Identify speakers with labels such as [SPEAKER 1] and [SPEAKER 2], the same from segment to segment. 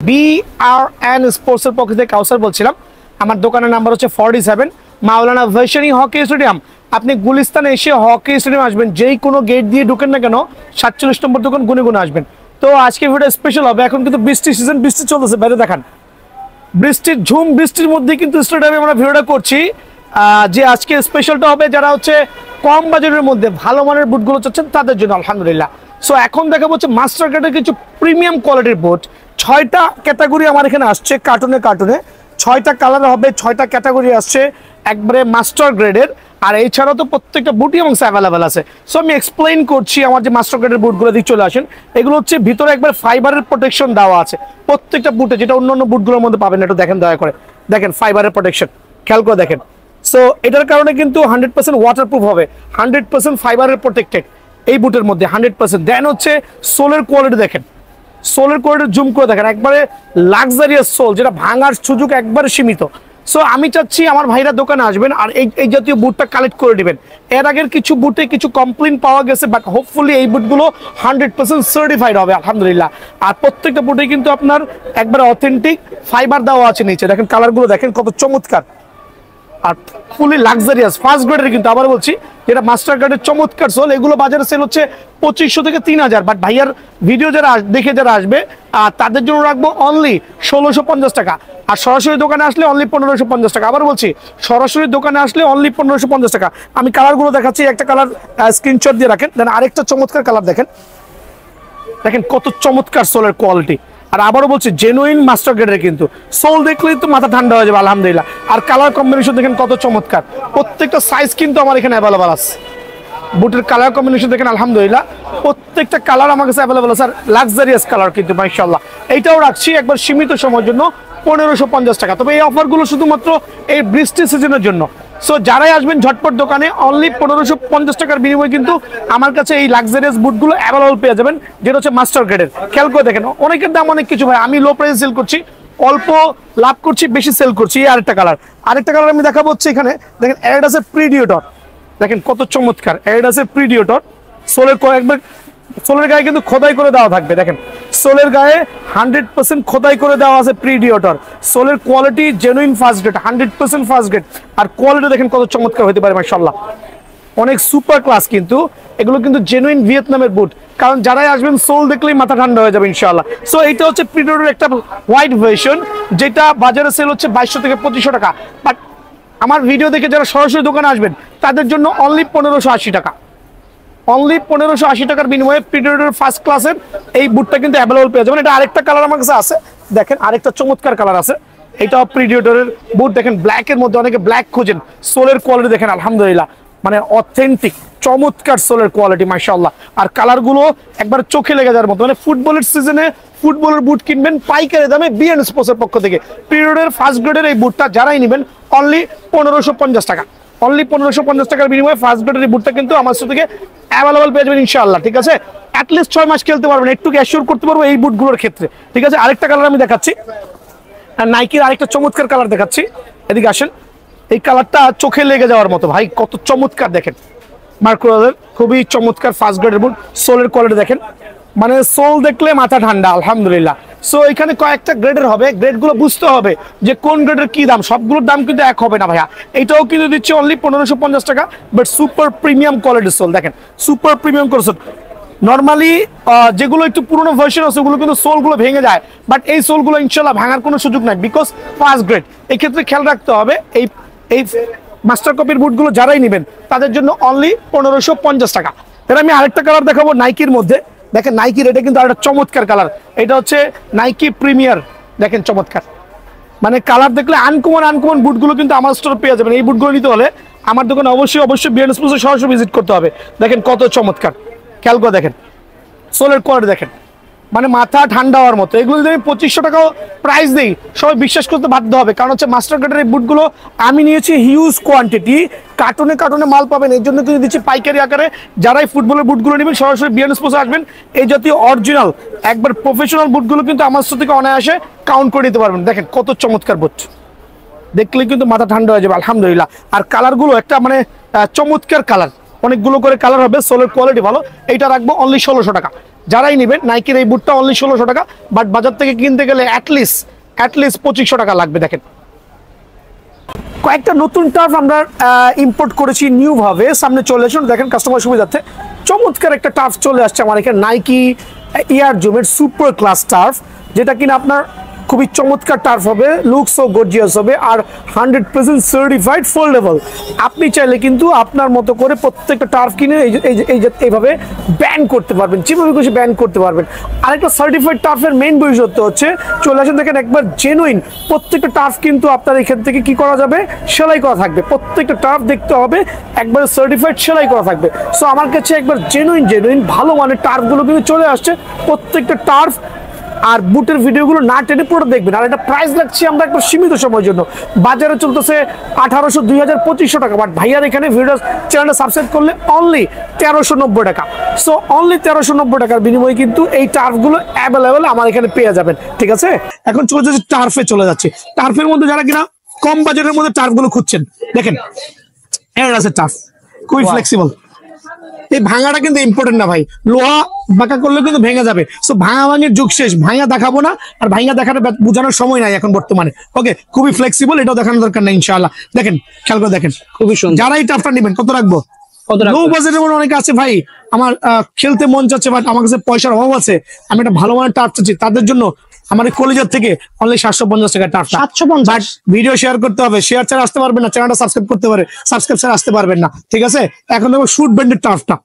[SPEAKER 1] BRN স্পোর্টসের পক্ষ থেকে কাউসার বলছিলাম। আমার দোকানের নাম্বার হচ্ছে 47 মাওলানা ভার্শনী হকি স্টেডিয়াম। আপনি গুলিস্তানে এসে হকি স্টেডিয়াম আসবেন, যেই কোনো গেট দিয়ে ঢুকেন না কেন 47 নম্বর দোকান গুনে গুনে আসবেন। তো আজকে ভিডিও স্পেশাল হবে, এখন কিন্তু বৃষ্টির সিজন, বৃষ্টি চলতেছে, বাইরে দেখান বৃষ্টির ঝুম, বৃষ্টির মধ্যে কিন্তু স্টেডিয়ামে আমরা ভিডিওটা করছি। যে আজকে স্পেশালটা হবে যারা হচ্ছে কম বাজেটের মধ্যে ভালো মানের বুটগুলো চাচ্ছেন তাদের জন্য আলহামদুলিল্লাহ। সো এখন দেখা হচ্ছে মাস্টার কার্ডের কিছু প্রিমিয়াম কোয়ালিটির বুট, 6টা ক্যাটাগরি আমার এখানে আসছে, কার্টুনে 6টা কালার হবে, 6টা ক্যাটাগরি আসছে একবারে মাস্টার গ্রেডের। আর এছাড়াও তো প্রত্যেকটা বুটই এবং অ্যাভেলেবেল আছে। সো আমি এক্সপ্লেইন করছি আমার যে মাস্টার গ্রেডের বুটগুলো দিয়ে চলে আসেন। এগুলো হচ্ছে ভিতরে একবার ফাইবারের প্রোটেকশন দেওয়া আছে প্রত্যেকটা বুটে, যেটা অন্য বুটগুলোর মধ্যে পাবেন। একটু দেখেন, দয়া করে দেখেন ফাইবারের প্রোটেকশন, খেয়াল করে দেখেন। সো এটার কারণে কিন্তু 100% ওয়াটারপ্রুফ হবে, 100% ফাইবারের প্রোটেক্টেড এই বুটের মধ্যে 100%। দেন হচ্ছে সোলের কোয়ালিটি দেখেন, সোলের কোয়ালিটি জুম করে দেখেন, একবারে লাক্সারিয়াস সোল, যেটা ভাঙার সুযোগ একবারে সীমিত। সো আমি চাচ্ছি আমার ভাইরা দোকানে আসবেন আর এই জাতীয় বুটটা কালেক্ট করে দিবেন। এর আগের কিছু বুটে কিছু কমপ্লেন পাওয়া গেছে, বাট হোপফুলি এই বুটগুলো 100% সার্টিফাইড হবে আলহামদুলিল্লাহ। আর প্রত্যেকটা বুটে কিন্তু আপনার একবারে অথেন্টিক ফাইবার দেওয়া আছে নিচে। দেখেন কালারগুলো দেখেন কত চমৎকার আর ফুলি লাক্সারিয়াস ফার্স্ট গ্রেডের, কিন্তু আবার বলছি যেটা মাস্টার কার্ডের চমৎকার সোল। এগুলো বাজারে সেল হচ্ছে 2500 থেকে 3000, বাট ভাইয়ার ভিডিও যারা দেখে যারা আসবে তাদের জন্য রাখবো অনলি 1650 টাকা। আর সরাসরি দোকানে আসলে অনলি 1550 টাকা। আবার বলছি সরাসরি দোকানে আসলে অনলি 1550 টাকা। আমি কালারগুলো দেখাচ্ছি, একটা কালার স্ক্রিনশট দিয়ে রাখেন, দেন আরেকটা চমৎকার কালার দেখেন, দেখেন কত চমৎকার সোলের কোয়ালিটি। আর আবারও বলছি জেনুইন মাস্টার গ্রেডের, কিন্তু সোল দেখলেই তো মাথা ঠান্ডা হয়ে যাবে আলহামদুলিল্লাহ। আর কালার কম্বিনেশন দেখেন কত চমৎকার, প্রত্যেকটা সাইজ কিন্তু আমার এখানে অ্যাভেলেবল আছে। বুটের কালার কম্বিনেশন দেখেন আলহামদুলিল্লাহ, প্রত্যেকটা কালার আমার কাছে অ্যাভেলেবল আছে। আর লাক্সারিয়াস কালার কিন্তু মাশাআল্লাহ। এইটাও রাখছি একবার সীমিত সময়ের জন্য 1550 টাকা। তবে এই অফারগুলো শুধুমাত্র এই বৃষ্টি সিজনের জন্য। সো যারাই আসবেন ঝটপট দোকানে অনলি 1550 টাকার বিনিময়ে কিন্তু আমার কাছে এই লাক্সারিয়াস বুটগুলো অ্যাভেলেবল পেয়ে যাবেন, যেটা হচ্ছে মাস্টার গ্রেডের। খেয়াল করে দেখেন, অনেকের দাম অনেক কিছু ভাই, আমি লো প্রাইসে সেল করছি, অল্প লাভ করছি, বেশি সেল করছি। এই আরেকটা কালার আমি দেখাবো হচ্ছে এখানে দেখেন অ্যাডিডাসের প্রিডিয়েটর, দেখেন কত চমৎকার অ্যাডিডাসের প্রিডিয়েটর। সোলের একবার সোলের গায়ে কিন্তু খোদাই করে দেওয়া থাকবে, দেখেন সোলের গায়ে 100% খোদাই করে দেওয়া আছে প্রিডিয়েটর। সোলের quality genuine first grade, 100% first grade. আর কোয়ালিটি দেখেন কত চমৎকার হতে পারে মাশাআল্লাহ, অনেক সুপার ক্লাস। কিন্তু এগুলো কিন্তু জেনুইন ভিয়েতনামের বুট, কারণ যারাই আসবেন সোল দেখলেই মাথা ঠান্ডা হয়ে যাবে ইনশাআল্লাহ। সো এটা হচ্ছে প্রিডিয়েটরের একটা হোয়াইট ভার্সন, যেটা বাজারে সেল হচ্ছে 2200 থেকে 2500 টাকা। বাট আমার ভিডিও দেখে যারা সরাসরি দোকানে আসবেন তাদের জন্য অনলি 1580 টাকা, অনলি 1580 টাকার বিনিময়ে প্রিডিয়েটর ফার্স্ট ক্লাসের এই বুটটা কিন্তু অ্যাভেলেবল পেয়ে যাবেন। এটা আরেকটা কালার আমার কাছে আছে, দেখেন আরেকটা চমৎকার কালার আছে, এটাও প্রিডিয়েটরের বুট। দেখেন ব্ল্যাকের মধ্যে, অনেকে ব্ল্যাক খোঁজেন, সোলের কোয়ালিটি দেখেন আলহামদুলিল্লাহ, মানে অথেন্টিক চমৎকার সোলের কোয়ালিটি মাশাআল্লাহ। আর কালারগুলো একবার চোখে লেগে যাওয়ার মতো, মানে ফুটবলের সিজনে ফুটবলের বুট কিনবেন পাইকারি দামে বিএন স্পোর্টসের পক্ষ থেকে প্রিডিয়েটরের ফার্স্ট গ্রেডের এই বুটটা যারাই নেবেন অনলি 1550 টাকা, অনলি 1550 টাকার বিনিময়ে ফার্স্ট গ্রেডের এই বুটটা কিন্তু আমার থেকে অ্যাভেলেবল পেয়ে যাবেন ইনশাআল্লাহ। ঠিক আছে, অ্যাটলিস্ট 6 মাস খেলতে পারবেন, একটু অ্যাসিওর করতে পারবো এই বুটগুলোর ক্ষেত্রে। ঠিক আছে, আরেকটা কালার আমি দেখাচ্ছি, নাইকির আরেকটা চমৎকার কালার দেখাচ্ছি, এদিকে আসেন। এই কালারটা চোখে লেগে যাওয়ার মতো ভাই, কত চমৎকার দেখেন, মার্কোরালের খুবই চমৎকার ফার্স্ট গ্রেডের বুট। সোলের কোয়ালিটি দেখেন, মানে সোল দেখলে মাথা ঠান্ডা আলহামদুলিল্লাহ। সো এখানে কয়েকটা গ্রেডের হবে, গ্রেডগুলো বুঝতে হবে যে কোন গ্রেডের কি দাম, সবগুলোর দাম কিন্তু এক হবে না ভাইয়া। এটাও কিন্তু দিচ্ছে অনলি 1550 টাকা, বাট সুপার প্রিমিয়াম কোয়ালিটির সোল, দেখেন সুপার প্রিমিয়াম কোয়ালিটি। নর্মালি যেগুলো একটু পুরোনো ভার্সন আছে ওগুলো কিন্তু সোলগুলো ভেঙে যায়, বাট এই সোলগুলো ইনশাল্লাহ ভাঙার কোনো সুযোগ নাই, বিকজ ফার্স্ট গ্রেড। এই ক্ষেত্রে খেয়াল রাখতে হবে এই মাস্টার কপির বুটগুলো যারাই নেবেন তাদের জন্য অনলি 1550 টাকা। এর আমি আরেকটা কালার দেখাবো নাইকির মধ্যে, দেখেন নাইকির এটা কিন্তু আরেকটা চমৎকার কালার, এটা হচ্ছে নাইকি প্রিমিয়ার, দেখেন চমৎকার, মানে কালার দেখলে আনকমন বুটগুলো কিন্তু আমার স্টোরে পেয়ে যাবেন। এই বুটগুলো নিতে হলে আমার দোকানে অবশ্যই বিএন স্পোর্টসে সরাসরি ভিজিট করতে হবে। দেখেন কত চমৎকার, খেয়াল করে দেখেন সোলের কোয়ালিটি দেখেন, মানে মাথা ঠান্ডা হওয়ার মতো। এগুলো যদি আমি 2500 টাকাও প্রাইস দিই সবাই বিশ্বাস করতে বাধ্য হবে, কারণ হচ্ছে মাস্টার গ্রেডের এই বুটগুলো আমি নিয়েছি হিউজ কোয়ান্টিটি, কার্টুনে মাল পাবেন, এই জন্য কিন্তু দিচ্ছি পাইকারি আকারে। যারাই ফুটবলের বুটগুলো নেবেন সরাসরি বিএন স্পোর্টসে আসবেন, এই জাতীয় অরিজিনাল একবার প্রফেশনাল বুটগুলো কিন্তু আমার থেকে অনায়াসে কাউন্ট করে নিতে পারবেন। দেখেন কত চমৎকার বুট, দেখলেই কিন্তু মাথা ঠান্ডা হয়ে যাবে আলহামদুলিল্লাহ। আর কালারগুলো একটা মানে চমৎকার কালার, অনেকগুলো করে কালার হবে, সোলের কোয়ালিটি ভালো। এইটা রাখবো অনলি 1600 টাকা। যারাই নেবেন নাইকির এই বুটটা অনলি 1600 টাকা, বাট বাজার থেকে কিনতে গেলে অ্যাটলিস্ট 2500 টাকা লাগবে। দেখেন কয়েকটা নতুন টার্ফ আমরা ইম্পোর্ট করেছি নিউ ভাবে, সামনে চলে আসুন। দেখেন কাস্টমার সুবিধার্থে চমৎকার একটা টার্ফ চলে আসছে আমার এখানে, নাইকি এয়ার জুমের সুপার ক্লাস টার্ফ, যেটা কিনা আপনার খুবই চমৎকার টার্ফ হবে, লুকস ও গর্জিয়াস হবে, আর 100% সার্টিফাইড ফোল্ডেবল। আপনি চাইলে কিন্তু আপনার মতো করে প্রত্যেকটা টার্ফ কিনে এইভাবে ব্যান করতে পারবেন, যেভাবে খুশি ব্যান করতে পারবেন। আরেকটা সার্টিফাইড টার্ফের মেইন বৈশিষ্ট্য হচ্ছে, চলে আসেন দেখেন একবার জেনুইন প্রত্যেকটা টার্ফ কিন্তু আপনার এখান থেকে কি করা যাবে, সেলাই করা থাকবে। প্রত্যেকটা টার্ফ দেখতে হবে একবার সার্টিফাইড সেলাই করা থাকবে। সো আমার কাছে একবার জেনুইন ভালো মানের টার্ফগুলো কিন্তু চলে আসছে। প্রত্যেকটা টার্ফ আর বুটের ভিডিওগুলো না টেনে পুরো দেখবেন। আর এটা প্রাইস রাখছি আমরা একবার সীমিত সময়ের জন্য, বাজারে চলতেছে 1800, 2000, 2500 টাকা, বাট ভাইয়ার এখানে ভিডিও চ্যানেলটা সাবস্ক্রাইব করলে অনলি 1390 টাকা। সো অনলি 1390 টাকার বিনিময়ে কিন্তু এই টার্ফগুলো অ্যাভেলেবেল আমার এখানে পেয়ে যাবেন, ঠিক আছে? এখন চলে যাচ্ছে টার্ফে, চলে যাচ্ছে টার্ফের মধ্যে যারা কিনা কম বাজেটের মধ্যে টার্ফগুলো খুঁজছেন, দেখেন এর আছে টার্ফ, খুবই ফ্লেক্সিবল। এই ভাঙাটা কিন্তু ইম্পর্টেন্ট না ভাই, লোহা বাঁকা করলে কিন্তু ভেঙে যাবে। সো ভাঙা ভাঙির যুগ শেষ, ভাঙা দেখাবো না, আর ভাঙা দেখাটা বোঝানোর সময় নাই এখন বর্তমানে। ওকে, খুবই ফ্লেক্সিবল, এটাও দেখানোর দরকার নাই ইনশাআল্লাহ। দেখেন খেয়াল করে দেখেন, খুবই সুন্দর। যারা এই টাফটা নেবেন কত রাখবো? লো বাজেটের মধ্যে অনেকে আছে ভাই, আমার খেলতে মন চাচ্ছে বাট আমার কাছে পয়সার অভাব আছে, আমি একটা ভালো মানের টাফ চাচ্ছি, তাদের জন্য আমার কলেজের থেকে অনলি 750 টাকা টাফ। 750 ভিডিও শেয়ার করতে হবে, শেয়ার ছাড়া আসতে পারবেন না, চ্যানেলটা সাবস্ক্রাইব করতে পারে, সাবস্ক্রাইব ছাড়া আসতে পারবেন না, ঠিক আছে? এখন দেখো শুট ব্যান্ডের টাফটা,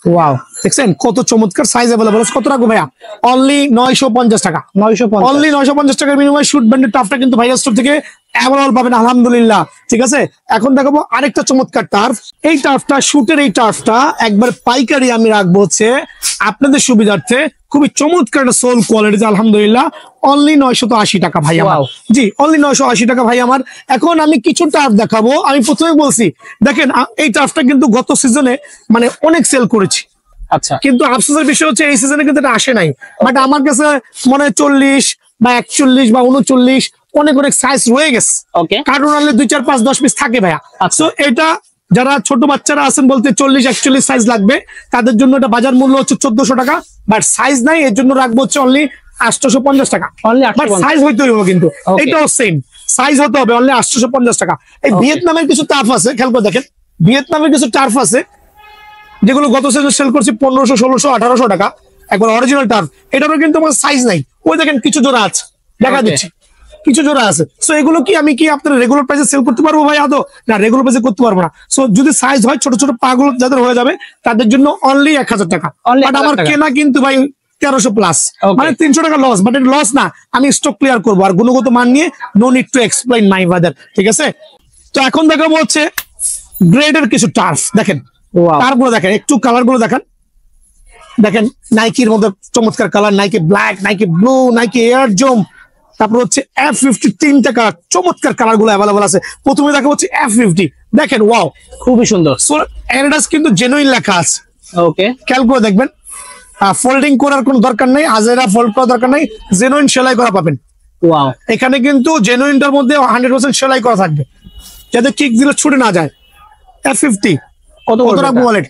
[SPEAKER 1] ওয়াও দেখছেন কত চমৎকার, সাইজ अवेलेबल। কত রাখবো ভাইয়া? অনলি 950 টাকা। 950, অনলি 950 টাকার বিনিময়ে শুট ব্যান্ডের টাফটা কিন্তু ভাইয়া স্টোর থেকে অ্যাভেলেবল পাবেন আলহামদুলিল্লাহ, ঠিক আছে? এখন দেখাবো আরেকটা চমৎকার টার্ফ। এই টার্ফটা, শুটের এই টার্ফটা একবার পাইকারি আমি রাখবো হচ্ছে আপনাদের সুবিধার্থে, খুবই চমৎকার একটা সোল কোয়ালিটি আলহামদুলিল্লাহ, অনলি 980 টাকা ভাই আমার। জি অনলি 980 টাকা ভাই আমার। এখন আমি কিছু টার্ফ দেখাবো। আমি প্রথমে বলছি দেখেন এই টার্ফটা কিন্তু গত সিজনে মানে অনেক সেল করেছি, আচ্ছা, কিন্তু আফসোসের বিষয় হচ্ছে এই সিজনে কিন্তু এটা আসে নাই। বাট আমার কাছে মনে হয় 40 বা 41 বা 39 অনেক সাইজ রয়ে গেছে। কার্টুন আনলে 2, 4, 5, 10 পিস থাকে ভাইয়া। তো এটা যারা ছোট বাচ্চারা আছেন বলতে 40, 41 সাইজ লাগবে, তাদের জন্য এটা বাজার মূল্য হচ্ছে 1400 টাকা, বাট সাইজ নাই, এর জন্য রাখবো হচ্ছে অনলি 850 টাকা। সাইজ হইতে হবে কিন্তু এটাও সেম সাইজ হতে হবে, অনলি 850 টাকা। এই ভিয়েতনামের কিছু টার্ফ আছে, খেয়াল করে দেখেন, ভিয়েতনামের কিছু টার্ফ আছে যেগুলো গত সিজনে সেল করছি 1500, 1600, 1800 টাকা, একবার অরিজিনাল টার্ফ। এটারও কিন্তু আমার সাইজ নাই, ওই দেখেন কিছু জোড়া আছে, দেখা দিচ্ছি কিছু জোড়া আছে। সো এগুলো কি আমি কি আপনার রেগুলার প্রাইসে সেল করতে পারবো ভাই? আদৌ না, রেগুলার প্রাইসে করতে পারবো না। সো যদি সাইজ হয়, ছোট ছোট পা গুলো যাদের হয়ে যাবে তাদের জন্য অনলি 1000 টাকা। বাট আমার কেনা কিন্তু ভাই 1300 প্লাস, মানে 300 টাকা লস। বাট এটা লস না, আমি স্টক ক্লিয়ার করবো, আর গুণগত মান নিয়ে no need to explain my brother, ঠিক আছে? তো এখন দেখাবো হচ্ছে গ্রেডের কিছু টার্ফ। দেখেন টার্ফ গুলো দেখেন, একটু কালার গুলো দেখেন, দেখেন নাইকির মধ্যে চমৎকার colour, Nike black, Nike blue, Nike air zoom, তারপর হচ্ছে F50, 3 টাকা চমৎকার কালার গুলো অ্যাভেলেবল আছে। প্রথমে দেখা হচ্ছে F50, দেখেন ওয়াও খুবই সুন্দর। সো অ্যাডিডাস কিন্তু জেনুইন লেখা আছে, ওকে খেয়াল করে দেখবেন। ফোল্ডিং করার কোনো দরকার নেই, আজেরা ফোল্ড করার দরকার নেই, জেনুইন সেলাই করা পাবেন। ওয়াও, এখানে কিন্তু জেনুইনটার মধ্যে 100% সেলাই করা থাকবে, যাতে কিক দিলে ছুটে না যায়। F50 কত রাখবো ওয়ালেট?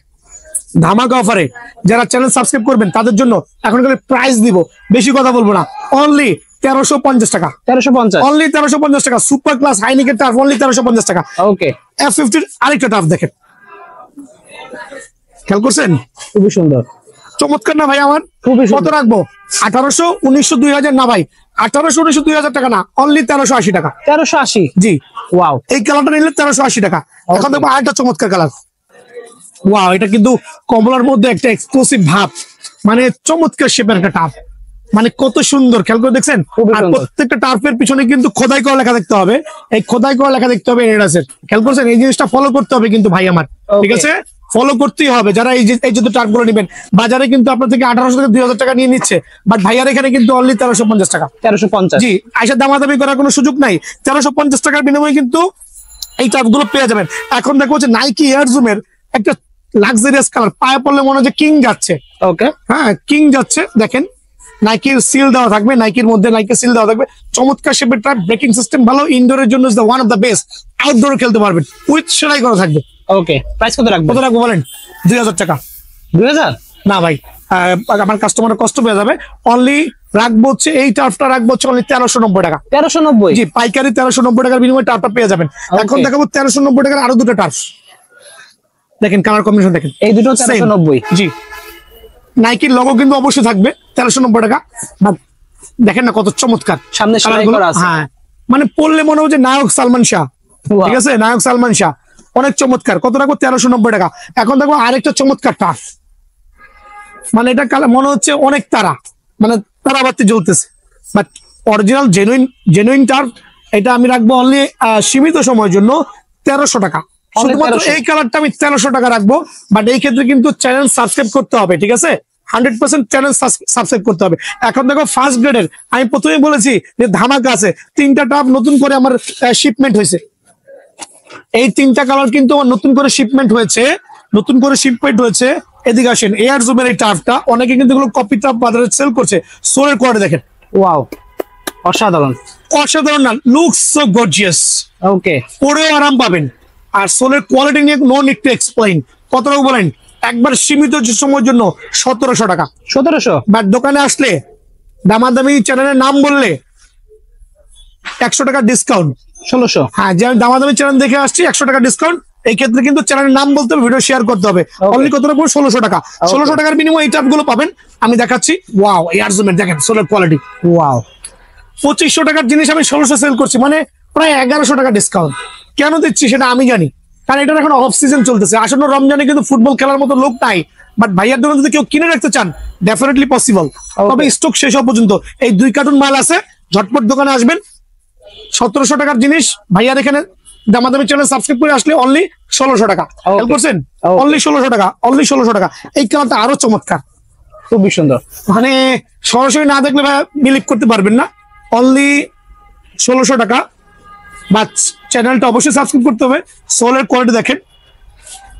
[SPEAKER 1] ধামাকা অফারে যারা চ্যানেল সাবস্ক্রাইব করবেন তাদের জন্য এখন প্রাইস দিব, বেশি কথা বলবো না, অনলি 1350 টাকা। 1350, অনলি 1350 টাকা। সুপার ক্লাস হাইনিকের টার্ফ অনলি 1350 টাকা। ওকে, F50 আরেকটা টার্ফ দেখেন, খেয়াল করছেন? খুবই সুন্দর, চমৎকার না ভাই আমার? কত রাখবো? 1800, 1900, 2000 না ভাই, 1800, 1900, 2000 টাকা না, অনলি 1380 টাকা। 1380, জি ওয়াও। এই কালারটা নিলে 1380 টাকা। এখন দেখবো আরেকটা চমৎকার কালার, ওয়াও, এটা কিন্তু কমলার মধ্যে একটা এক্সক্লুসিভ ভাব, মানে চমৎকার শেপের একটা টার্ফ, মানে কত সুন্দর, খেয়াল করে দেখছেন? আর প্রত্যেকটা টার্ফের পিছনে কিন্তু খোদাই করা লেখা দেখতে হবে, এই খোদাই করা লেখা দেখতে হবে এডিডাসের, খেয়াল করছেন? এই জিনিসটা ফলো করতে হবে কিন্তু ভাই আমার, ঠিক আছে? ফলো করতেই হবে। যারা এই যে টার্ফ গুলো নেবেন, বাজারে কিন্তু আপনার থেকে 1800 থেকে 2000 টাকা নিয়ে নিচ্ছে, বাট ভাইয়ার এখানে কিন্তু অনলি 1350 টাকা। 1350, জি, আইসা দামাদামি করার কোনো সুযোগ নাই। 1350 টাকার বিনিময়ে কিন্তু এই টার্ফ গুলো পেয়ে যাবেন। এখন দেখো হচ্ছে নাইকি এয়ার জুমের একটা লাক্সারিয়াস কালার, পায়ে পড়লে মনে হচ্ছে কিং যাচ্ছে। ওকে, হ্যাঁ কিং যাচ্ছে। দেখেন নাইকির সিল দেওয়া থাকবে, নাইকির মধ্যে নাইকি সিল দেওয়া থাকবে, চমৎকার শেপের টার্ফ, ব্রেকিং সিস্টেম ভালো, ইনডোরের জন্য ওয়ান অফ দ্য বেস্ট, আউটডোরে খেলতে পারবেন, উইথ সেলাই করা থাকবে।
[SPEAKER 2] ওকে, প্রাইস কত রাখবো?
[SPEAKER 1] কত রাখবো বলেন? 2000 টাকা।
[SPEAKER 2] 2000
[SPEAKER 1] না ভাই, আমার কাস্টমারের কষ্ট পেয়ে যাবে। অনলি রাখবো হচ্ছে এই টার্ফটা রাখবো হচ্ছে অনলি 1390 টাকা।
[SPEAKER 2] 1390?
[SPEAKER 1] জি, পাইকারি 1390 টাকার বিনিময়ে টার্ফটা পেয়ে যাবেন। এখন দেখাবো 1390 টাকার আরো দুটো টার্ফ। দেখেন কালার কম্বিনেশন দেখেন,
[SPEAKER 2] এই দুটো 1390।
[SPEAKER 1] জি, নাইকির লোগো কিন্তু অবশ্যই থাকবে 1390 টাকা। বাট দেখেন না কত চমৎকার
[SPEAKER 2] সামনে সেলাই করা আছে।
[SPEAKER 1] হ্যাঁ, মানে পড়লে মনে হচ্ছে নায়ক সালমান শাহ। ঠিক আছে, নায়ক সালমান শাহ, অনেক চমৎকার। কত রাখবো? 1390 টাকা। এখন দেখবো আরেকটা চমৎকার টার্ফ, মানে এটা মনে হচ্ছে অনেক তারা, মানে তারাবাতি জ্বলতেছে, বাট অরিজিনাল জেনুইন টার্ফ। এটা আমি রাখবো অনলি সীমিত সময়ের জন্য 1300 টাকা। শুধুমাত্র এই কালারটা আমি 1300 টাকা রাখবো। বাট এই ক্ষেত্রে কিন্তু চ্যানেল সাবস্ক্রাইব করতে হবে, ঠিক আছে? 100% চ্যানেল সাবস্ক্রাইব করতে হবে। এখন দেখো ফার্স্ট গ্রেডের, আমি প্রথমেই বলেছি যে ধামাকা আছে। 3টা টার্ফ নতুন করে আমার শিপমেন্ট হয়েছে। এই 3টা কালার কিন্তু আমার নতুন করে শিপমেন্ট হয়েছে। এদিকে আসেন, এয়ার জুমের এই টার্ফটা অনেকে কিন্তু কপি টার্ফ বাজারে সেল করছে। সোলের কোয়ালিটি দেখেন,
[SPEAKER 2] ওয়াও, অসাধারণ
[SPEAKER 1] না? Looks so gorgeous.
[SPEAKER 2] ওকে,
[SPEAKER 1] পরেও আরাম পাবেন। আর সোলের কোয়ালিটি নিয়ে নো নিড টু এক্সপ্লেইন। কত টাকা বলেন? একবার সীমিত সময়ের জন্য 1700 টাকা।
[SPEAKER 2] 1700?
[SPEAKER 1] বাট দোকানে আসলে দামাদামি চ্যানেলের নাম বললে 100 টাকা ডিসকাউন্ট।
[SPEAKER 2] 1600?
[SPEAKER 1] হ্যাঁ, যে আমি দামাদামি চ্যানেল দেখে আসছি 100 টাকা ডিসকাউন্ট। এই ক্ষেত্রে কিন্তু চ্যানেলের নাম বলতে হবে, ভিডিও শেয়ার করতে হবে। অনলি কত টাকা? 1600 টাকা। 1600 টাকার বিনিময়ে এই টাপ গুলো পাবেন। আমি দেখাচ্ছি। ওয়াও, এয়ার জুমের দেখেন সোলের কোয়ালিটি।
[SPEAKER 2] ওয়াও,
[SPEAKER 1] 2500 টাকার জিনিস আমি 1600 সেল করছি, মানে প্রায় 1100 টাকা ডিসকাউন্ট। কেন দিচ্ছি সেটা আমি জানি, কারণ এটা এখন অফ সিজন চলতেছে। আসন্ন রমজানে কিন্তু ফুটবল খেলার মতো লোক নাই। বাট ভাইয়ার দোকান যদি কেউ কিনে রাখতে চান, ডেফিনেটলি পসিবল। তবে স্টক শেষ হওয়া পর্যন্ত এই 2 কার্টুন মাল আছে, ঝটপট দোকানে আসবেন। 1700 টাকার জিনিস ভাইয়ার এখানে দামাদামি চ্যানেল সাবস্ক্রাইব করে আসলে অনলি 1600 টাকা। হেল্প করছেন? অনলি 1600 টাকা, অনলি 1600 টাকা। এই কালারটা আরো চমৎকার,
[SPEAKER 2] খুবই সুন্দর।
[SPEAKER 1] মানে সরাসরি না দেখলে ভাই বিলিভ করতে পারবেন না। অনলি 1600 টাকা। বাট চ্যানেলটা অবশ্যই সাবস্ক্রাইব করতে হবে। সোলের কোয়ালিটি দেখেন।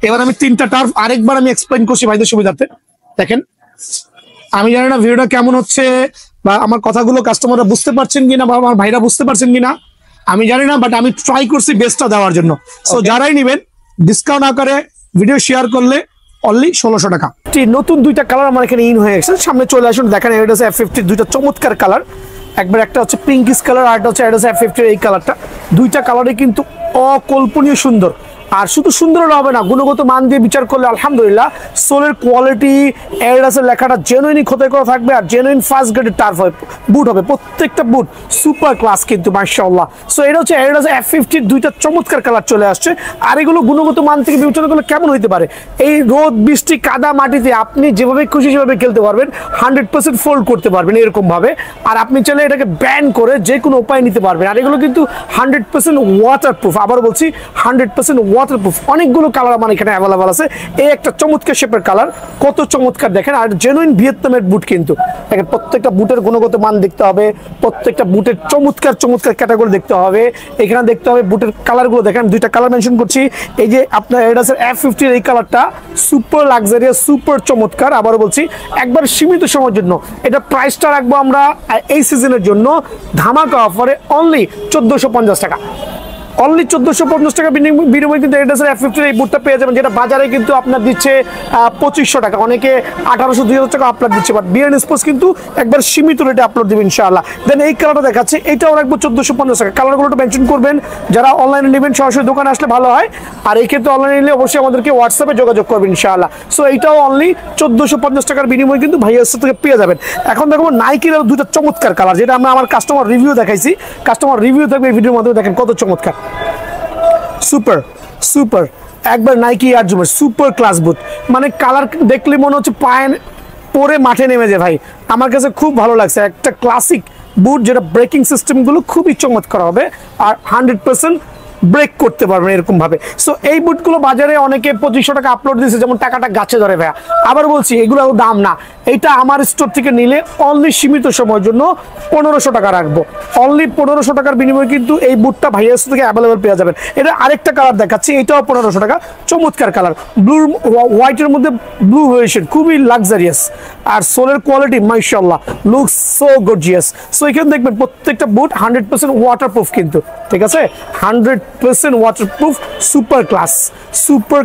[SPEAKER 1] এবার আমি 3টা টার্ফ আরেকবার আমি এক্সপ্লেইন করছি ভাইদের সুবিধার্থে। দেখেন, আমি জানি না ভিডিওটা কেমন হচ্ছে বা আমার কথাগুলো কাস্টমাররা বুঝতে পারছেন কিনা বা আমার ভাইরা বুঝতে পারছেন কিনা আমি জানি না, বাট আমি ট্রাই করছি বেস্টটা দেওয়ার জন্য। সো যারাই নেবেন ডিসকাউন্ট আকারে ভিডিও শেয়ার করলে অনলি 1600 টাকা। নতুন 2টা কালার আমার এখানে ইন হয়ে গেছে, সামনে চলে আসুন। দেখেন, এটা হচ্ছে F50 2টা চমৎকার কালার। একবার একটা হচ্ছে পিঙ্কিশ কালার, আর একটা হচ্ছে F50 এই কালারটা। 2টা কালারে কিন্তু অকল্পনীয় সুন্দর। আর শুধু সুন্দর হবে না, গুণগত মান দিয়ে বিচার করলে আলহামদুলিল্লাহ সোলের কোয়ালিটি, এডিডাসের লেখাটা জেনুইনই খোদাই করা থাকবে। আর জেনুইন ফার্স্ট গ্রেডের টার্ফ বুট হবে, প্রত্যেকটা বুট সুপার ক্লাস কিন্তু মাশাআল্লাহ। সো এটা হচ্ছে এডিডাস F50 2টা চমৎকার কালার চলে আসছে। আর এগুলো গুণগত মান থেকে বিবেচনা করলে কেমন হতে পারে? এই রোদ বৃষ্টি কাদা মাটিতে আপনি যেভাবে খুশি সেভাবে খেলতে পারবেন, 100% ফোল্ড করতে পারবেন এরকম ভাবে। আর আপনি চাইলে এটাকে ব্যান করে যে কোনো উপায় নিতে পারবেন। আর এগুলো কিন্তু 100% ওয়াটারপ্রুফ। আবার বলছি 100% ওয়াটারপ্রুফ। অনেকগুলো কালার আমার এখানে অ্যাভেলেবল আছে। এই একটা চমৎকার শেপের কালার, কত চমৎকার দেখেন। আর জেনুইন ভিয়েতনামের বুট কিন্তু দেখেন, প্রত্যেকটা বুটের গুণগত মান দেখতে হবে, প্রত্যেকটা বুটের চমৎকার ক্যাটাগরি দেখতে হবে। এখানে দেখতে হবে বুটের কালারগুলো দেখেন, 2টা কালার মেনশন করছি। এই যে আপনার এডিডাসের F50 এই কালারটা সুপার লাক্সারিয়াস, সুপার চমৎকার। আবারও বলছি একবার সীমিত সময়ের জন্য এটা প্রাইসটা রাখবো আমরা এই সিজনের জন্য ধামাকা অফারে অনলি 1450 টাকা। অনলি 1450 টাকা বিনিময়ে কিন্তু এডিডাসের F50 এই বুটটা পেয়ে যাবেন, যেটা বাজারে কিন্তু আপনার দিচ্ছে 2500 টাকা, অনেকে 1800 2000 টাকা আপলোড দিচ্ছে। বাট বিএন স্পোর্টস কিন্তু একবার সীমিত রেটে আপলোড দেবে ইনশাআল্লাহ। দেন এই কালারটা দেখাচ্ছে, এটাও রাখবো 1450 টাকা। কালারগুলো একটু মেনশন করবেন, যারা অনলাইনে নেবেন সরাসরি দোকানে আসলে ভালো হয়। আর এই ক্ষেত্রে অনলাইনে নিলে অবশ্যই আমাদেরকে হোয়াটসঅ্যাপে যোগাযোগ করবেন ইনশাআল্লাহ। সো এইটাও অনলি 1450 টাকার বিনিময়ে কিন্তু ভাইয়ার থেকে পেয়ে যাবেন। এখন দেখবো নাইকির 2টা চমৎকার কালার, যেটা আমরা আমার কাস্টমার রিভিউ দেখাইছি। কাস্টমার রিভিউ থাকবে এই ভিডিওর মাধ্যমে, দেখেন কত চমৎকার, সুপার একবার নাইকি এয়ার জুমের সুপার ক্লাস বুট। মানে কালার দেখলে মনে হচ্ছে পায়ে পরে মাঠে নেমে যায় ভাই। আমার কাছে খুব ভালো লাগছে, একটা ক্লাসিক বুট যেটা ব্রেকিং সিস্টেমগুলো খুবই চমৎকার হবে আর 100% ব্রেক করতে পারবেন এরকম ভাবে। সো এই বুটগুলো বাজারে অনেকে 2500 টাকা আপলোড দিয়েছে, যেমন টাকাটা গাছে ধরে ভাইয়া। আবার বলছি এগুলো দাম না, এটা আমার স্টোর থেকে নিলে অনলি সীমিত সময়ের জন্য 1500 টাকা রাখবো। অনলি 1500 টাকার বিনিময়ে কিন্তু এই বুটটা ভাইয়ার স্টোর থেকে অ্যাভেলেবেল পেয়ে যাবেন। এটা আরেকটা কালার দেখাচ্ছি, এটাও 1500 টাকা, চমৎকার কালার, ব্লু হোয়াইটের মধ্যে ব্লু ভেরিয়েশন, খুবই লাক্সারিয়াস। আর সোলের কোয়ালিটি মাশাআল্লাহ, লুকস সো গর্জিয়াস। সো এখানে দেখবেন প্রত্যেকটা বুট 100% ওয়াটারপ্রুফ কিন্তু, ঠিক আছে, 100% 100% ওয়াটারপ্রুফ, সুপার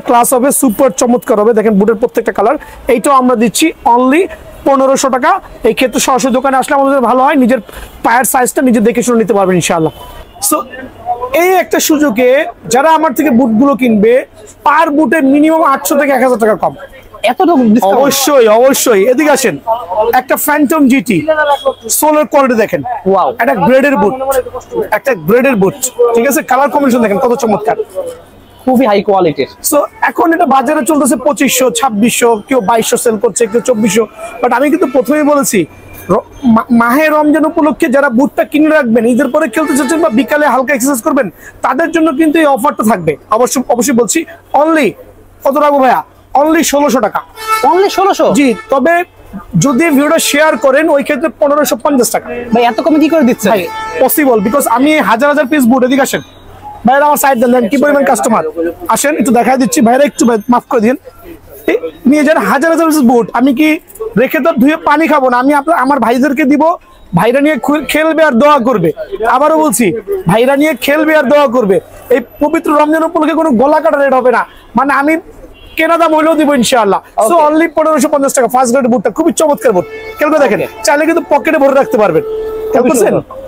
[SPEAKER 1] ক্লাস হবে, সুপার চমৎকার হবে। দেখেন বুটের প্রত্যেকটা কালার। এইটাও আমরা দিচ্ছি অনলি 1500 টাকা। এই ক্ষেত্রে সরাসরি দোকানে আসলে আমাদের ভালো হয়, নিজের পায়ের সাইজটা নিজে দেখে শুনে নিতে পারবেন ইনশাআল্লাহ। সো এই একটা সুযোগে যারা আমার থেকে বুটগুলো কিনবে, পার বুটে মিনিমাম 800 থেকে 1000 টাকা কম।
[SPEAKER 2] এতটুকু discount?
[SPEAKER 1] অবশ্যই এদিকে আসেন। একটা ফ্যান্টম জিটি সোলার কোয়ালিটি দেখেন,
[SPEAKER 2] Wow.
[SPEAKER 1] একটা গ্রেডের বুট, ঠিক আছে। কালার কম্বিনেশন দেখেন কত চমৎকার,
[SPEAKER 2] খুবই হাই কোয়ালিটির।
[SPEAKER 1] সো এখন এটা বাজারে চলতেছে 2500, 2600, কেউ 2200 সেল করছে, কেউ 2400। বাট আমি কিন্তু প্রথমেই বলেছি, মাহে রমজান উপলক্ষে যারা বুটটা কিনে রাখবেন, ঈদের পরে খেলতে চাচ্ছেন বা বিকালে হালকা এক্সারসাইজ করবেন, তাদের জন্য কিন্তু এই অফারটা থাকবে। অবশ্যই বলছি, অনলি কত রাখবো ভাইয়া? অনলি 1600 টাকা।
[SPEAKER 2] অনলি 1600?
[SPEAKER 1] জি, তবে যদি ভিডিওটা শেয়ার করেন ওই ক্ষেত্রে 1550 টাকা।
[SPEAKER 2] ভাই এত কমে কি করে দিচ্ছে?
[SPEAKER 1] ভাই পসিবল, বিকজ আমি হাজার পিস বুট, এদিকে আসেন ভাইরা, আমার সাইড দেন, কি পরিমাণ কাস্টমার আসেন, একটু দেখাই দিচ্ছি ভাইরা, একটু মাফ করে দিন। নিয়ে যান হাজার পিস বুট, আমি কি রেখে তো ধুয়ে পানি খাবো না, আমি আমার ভাইদেরকে দিব, ভাইরা নিয়ে খেলবে আর দোয়া করবে। আবারও বলছি, ভাইরা নিয়ে খেলবে আর দোয়া করবে। এই পবিত্র রমজান উপলক্ষে কোনো গলা কাটা রেট হবে না, মানে আমি কেনা দাম হইলেও দিব ইনশাআল্লাহ। সো অনলি 1550 টাকা। ফার্স্ট গ্রেড বুটটা খুবই চমৎকার বুট, খেলবে দেখেন, চাইলে কিন্তু পকেটে ভরে রাখতে পারবেন,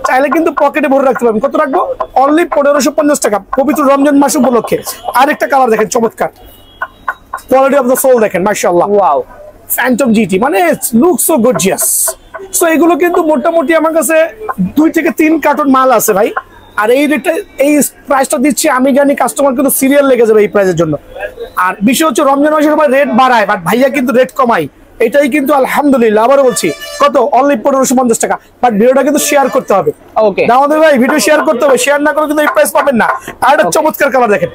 [SPEAKER 1] চাইলে কিন্তু পকেটে ভরে রাখতে পারবেন। কত রাখবো? অনলি 1550 টাকা, পবিত্র রমজান মাস উপলক্ষে। আরেকটা কালার দেখেন চমৎকার, কোয়ালিটি অফ দ্য সোল দেখেন, মাশাআল্লাহ।
[SPEAKER 2] ওয়াও,
[SPEAKER 1] ফ্যান্টম জিটি, মানে লুক সো গর্জিয়াস। সো এগুলো কিন্তু মোটামুটি আমার কাছে 2 থেকে 3 কার্টন মাল আছে ভাই। আর এই রেটটা, এই প্রাইসটা দিচ্ছি, আমি জানি কাস্টমার কিন্তু সিরিয়াল লেগে যাবে এই প্রাইসের জন্য। আর বিষয় হচ্ছে রমজান মাসে সবাই রেট বাড়ায়, বাট ভাইয়া কিন্তু রেট কমাই, এটাই কিন্তু আলহামদুলিল্লাহ। আবারও বলছি, কত? অনলি 1550 টাকা। বাট ভিডিওটা কিন্তু শেয়ার করতে হবে।
[SPEAKER 2] ওকে,
[SPEAKER 1] আমাদের ভাই ভিডিও শেয়ার করতে হবে, শেয়ার না করলে কিন্তু এই প্রাইস পাবেন না। আর একটা চমৎকার কালার দেখেন,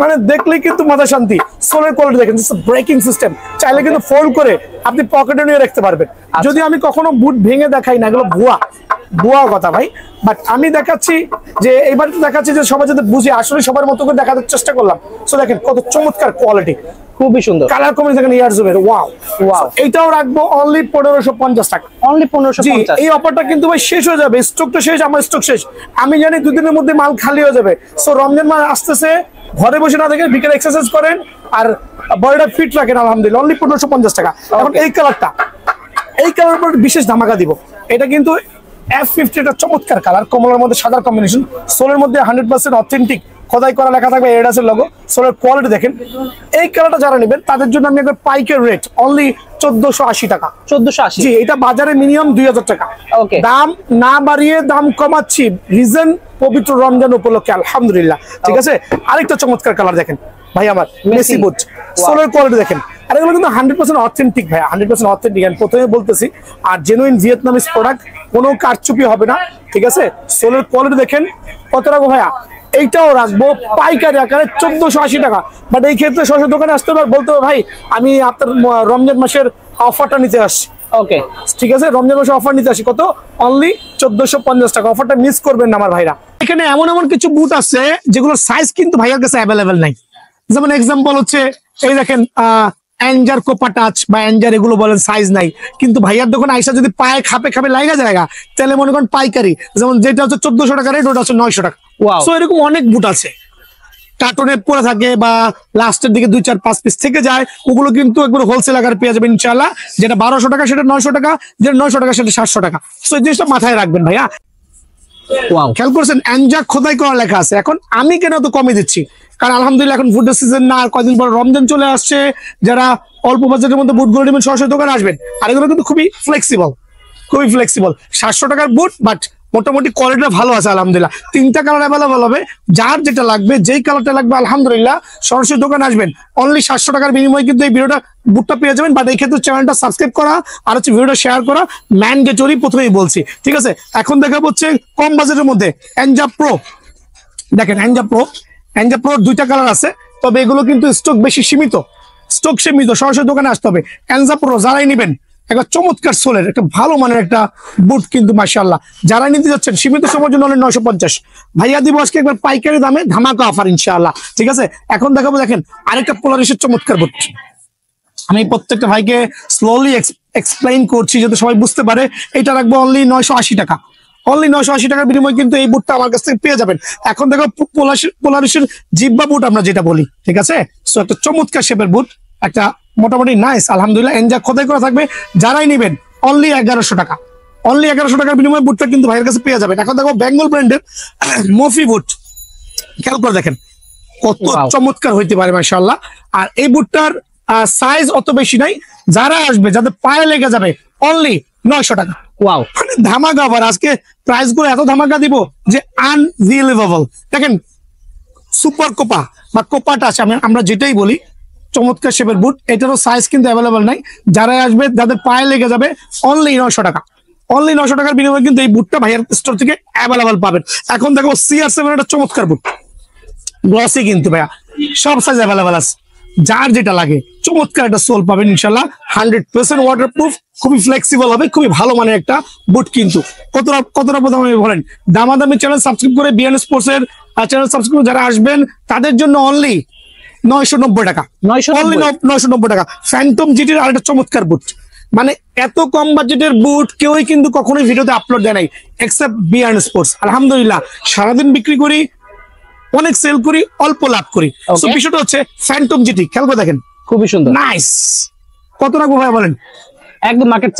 [SPEAKER 1] মানে দেখলেই কিন্তু মাথা শান্তি। সোলের কোয়ালিটি দেখেন, ব্রেকিং সিস্টেম, চাইলে কিন্তু ফোল্ড করে আপনি পকেটে নিয়ে রাখতে পারবেন। যদি আমি কখনো বুট ভেঙে দেখাই না, এগুলো ভুয়া কথা ভাই। বাট আমি দেখাচ্ছি যে, এইবার দেখাচ্ছি যে সবাই যাতে বুঝে, আসলে সবার মতো করে দেখানোর চেষ্টা করলাম। সো দেখেন কত চমৎকার কোয়ালিটি,
[SPEAKER 2] খুবই সুন্দর
[SPEAKER 1] কালার কম্বিনেশন দেখেন, ইয়ারজুমের, ওয়াও। এইটাও রাখবো অনলি 1550 টাকা।
[SPEAKER 2] অনলি 1550।
[SPEAKER 1] এই অফারটা কিন্তু ভাই শেষ হয়ে যাবে, স্টকটা শেষ, আমার স্টক শেষ। আমি জানি 2 দিনের মধ্যে মাল খালি হয়ে যাবে। সো রমজান মাস আসতেছে, ঘরে বসে না দেখেন, বিকেলে এক্সারসাইজ করেন আর বডিটা ফিট রাখেন, আলহামদুলিল্লাহ। অনলি 1550 টাকা। এখন এই কালার উপর বিশেষ ধামাকা দিব। এটা কিন্তু F50, একটা চমৎকার কালার, কমলার মধ্যে সাদার কম্বিনেশন, সোলের মধ্যে 100% অথেন্টিক খোদাই করা লেখা থাকবে এডিডাসের লোগো। সোলের কোয়ালিটি দেখেন। এই কালারটা যারা নেবেন তাদের জন্য আমি একবার পাইকের রেট অনলি 1480 টাকা।
[SPEAKER 2] 1480?
[SPEAKER 1] জি, এটা বাজারে মিনিমাম 2000 টাকা।
[SPEAKER 2] ওকে,
[SPEAKER 1] দাম না বাড়িয়ে দাম কমাচ্ছি, রিজন পবিত্র রমজান উপলক্ষে, আলহামদুলিল্লাহ। ঠিক আছে, আরেকটা চমৎকার কালার দেখেন ভাই, আমার মেসি বুট, সোলের কোয়ালিটি দেখেন। আর এগুলো কিন্তু 100% অথেন্টিক ভাই, 100% অথেন্টিক। আমি প্রথমে বলতেছি, আর জেনুইন ভিয়েতনামিজ প্রোডাক্ট, কোনো কারচুপি হবে না। ঠিক আছে, সোলের কোয়ালিটি দেখেন। কত রাখবো ভাইয়া? এইটাও রাখবো পাইকারি আকারে 1480 টাকা। বাট এই ক্ষেত্রে সরাসরি দোকানে আসতে হবে, বলতে হবে ভাই আমি আপনার রমজান মাসের অফারটা নিতে আসছি।
[SPEAKER 2] ওকে,
[SPEAKER 1] ঠিক আছে, রমজান মাসে অফার নিতে আসি। কত? অনলি 1450 টাকা। অফারটা মিস করবেন না আমার ভাইরা। এখানে এমন কিছু বুট আছে যেগুলোর সাইজ কিন্তু ভাইয়ার কাছে অ্যাভেলেবেল নাই। যেমন এক্সাম্পল হচ্ছে, এই দেখেন অ্যাঞ্জার কোপা টাচ বা অ্যাঞ্জার, এগুলো বলেন সাইজ নাই, কিন্তু ভাইয়ার দোকানে আইসা যদি পায়ে খাপে লাগা জায়গা, তাহলে মনে করেন পাইকারি, যেমন যেটা হচ্ছে 1400 টাকা রেট, ওটা হচ্ছে 900 টাকা। সো এরকম অনেক বুট আছে, কার্টনে পরে থাকে বা লাস্টের দিকে 2, 4, 5 পিস থেকে যায়, ওগুলো কিন্তু একবার হোলসেল আকারে পেয়ে যাবেন ইনশাআল্লাহ। যেটা 1200 টাকা সেটা 900 টাকা, যেটা 900 টাকা সেটা 700 টাকা। সো এই জিনিসটা মাথায় রাখবেন ভাইয়া। খেয়াল করছেন, অ্যাঞ্জা খোদাই করা লেখা আছে। এখন আমি কেন তো কমে দিচ্ছি, কারণ আলহামদুলিল্লাহ এখন ফুডের সিজন না, আর কয়দিন পর রমজান চলে আসছে। যারা অল্প বাজেটের মধ্যে বুটগুলো নেবেন, সরাসরি দোকানে আসবেন। আর এগুলো কিন্তু খুবই ফ্লেক্সিবল। 700 টাকার বুট, বাট মোটামুটি কোয়ালিটিটা ভালো আছে আলহামদুলিল্লাহ। 3টা কালার অ্যাভেলেবল হবে, যার যেটা লাগবে, যেই কালারটা লাগবে আলহামদুলিল্লাহ সরাসরি দোকানে আসবেন। অনলি 700 টাকার বিনিময়ে কিন্তু এই ভিডিওটা বুটটা পেয়ে যাবেন। বাট এই ক্ষেত্রে চ্যানেলটা সাবস্ক্রাইব করা আর হচ্ছে ভিডিওটা শেয়ার করা ম্যান্ডেটরি, প্রথমেই বলছি। ঠিক আছে, এখন দেখা হচ্ছে কম বাজেটের মধ্যে অ্যাঞ্জা প্রো দেখেন। অ্যাঞ্জা প্রো 2টা কালার আছে, তবে এগুলো কিন্তু স্টক সীমিত, সরাসরি দোকানে আসতে হবে। অ্যাঞ্জা প্রো যারাই নেবেন, একটা চমৎকার সোলের একটা ভালো মানের একটা বুট কিন্তু মাশাআল্লাহ। যারা নিতে যাচ্ছেন সীমিত সময়ের জন্য 950 ভাইয়া দিব আজকে একবার পাইকারি দামে ধামাকা অফার ইনশাআল্লাহ। ঠিক আছে, এখন দেখাবো দেখেন আরেকটা পোলারিসের চমৎকার বুট। আমি প্রত্যেকটা ভাইকে স্লোলি এক্সপ্লেইন করছি যাতে সবাই বুঝতে পারে। এটা রাখবো অনলি 980 টাকা। অনলি 980 টাকার বিনিময়ে কিন্তু এই বুটটা আমার কাছ থেকে পেয়ে যাবেন। এখন দেখো পোলারিসের জিব্বা বুট আমরা যেটা বলি, ঠিক আছে? সো একটা চমৎকার শেপের বুট, একটা মোটামুটি নাইস আলহামদুলিল্লাহ, এনজা খোদাই করা থাকবে। যারাই নেবেন অনলি 1100 টাকা, অনলি 1100 টাকার বিনিময়ে বুটটা কিন্তু ভাইয়ের কাছে পেয়ে যাবেন। এখন দেখো বেঙ্গল ব্র্যান্ডের মফি বুট, খেয়াল করে দেখেন কত চমৎকার হইতে পারে মাশাআল্লাহ। আর এই বুটটার সাইজ অত বেশি নাই, যারা আসবে যাদের পায়ে লেগে যাবে অনলি 900 টাকা।
[SPEAKER 2] ওয়াও,
[SPEAKER 1] মানে ধামাকা অফার, আজকে প্রাইস গুলো এত ধামাকা দিব যে আনবিলিভেবল। দেখেন সুপার কোপা বা কোপাটা আছে, আমরা যেটাই বলি চমৎকার শেপের বুট, এটারও সাইজ কিন্তু অ্যাভেলেবল নাই। যারা আসবে যাদের পায়ে লেগে যাবে অনলি 900 টাকা, অনলি 900 টাকার বিনিময়ে কিন্তু এই বুটটা ভাইয়ের স্টোর থেকে অ্যাভেলেবল পাবেন। এখন দেখো CR7 একটা চমৎকার বুট, গ্লসি কিন্তু ভাইয়া, সব সাইজ অ্যাভেলেবল আছে, যার যেটা লাগে চমৎকার একটা সোল পাবেন ইনশাল্লাহ। 100% ওয়াটারপ্রুফ, খুবই ফ্লেক্সিবল হবে, খুবই ভালো মানের একটা বুট। কিন্তু কতটা দামি বলেন, দামাদামি চ্যানেল সাবস্ক্রাইব করে বিএন স্পোর্টস এর চ্যানেল সাবস্ক্রাইব যারা আসবেন তাদের জন্য অনলি 990 টাকা, 990 টাকা। ফ্যান্টম জিটির আরেকটা চমৎকার বুট, মানে এত কম বাজেটের বুট কেউই কিন্তু কখনোই ভিডিওতে আপলোড দেয় নাই এক্সেপ্ট বিএন স্পোর্টস। আলহামদুলিল্লাহ সারাদিন বিক্রি করি, অনেক সেল করি, অল্প লাভ করি। তো বিষয়টা হচ্ছে ফ্যান্টম জিটি, খেয়াল করে দেখেন
[SPEAKER 2] খুবই সুন্দর,
[SPEAKER 1] নাইস। কত রাখবো ভাই বলেন?
[SPEAKER 2] একদম মার্কেট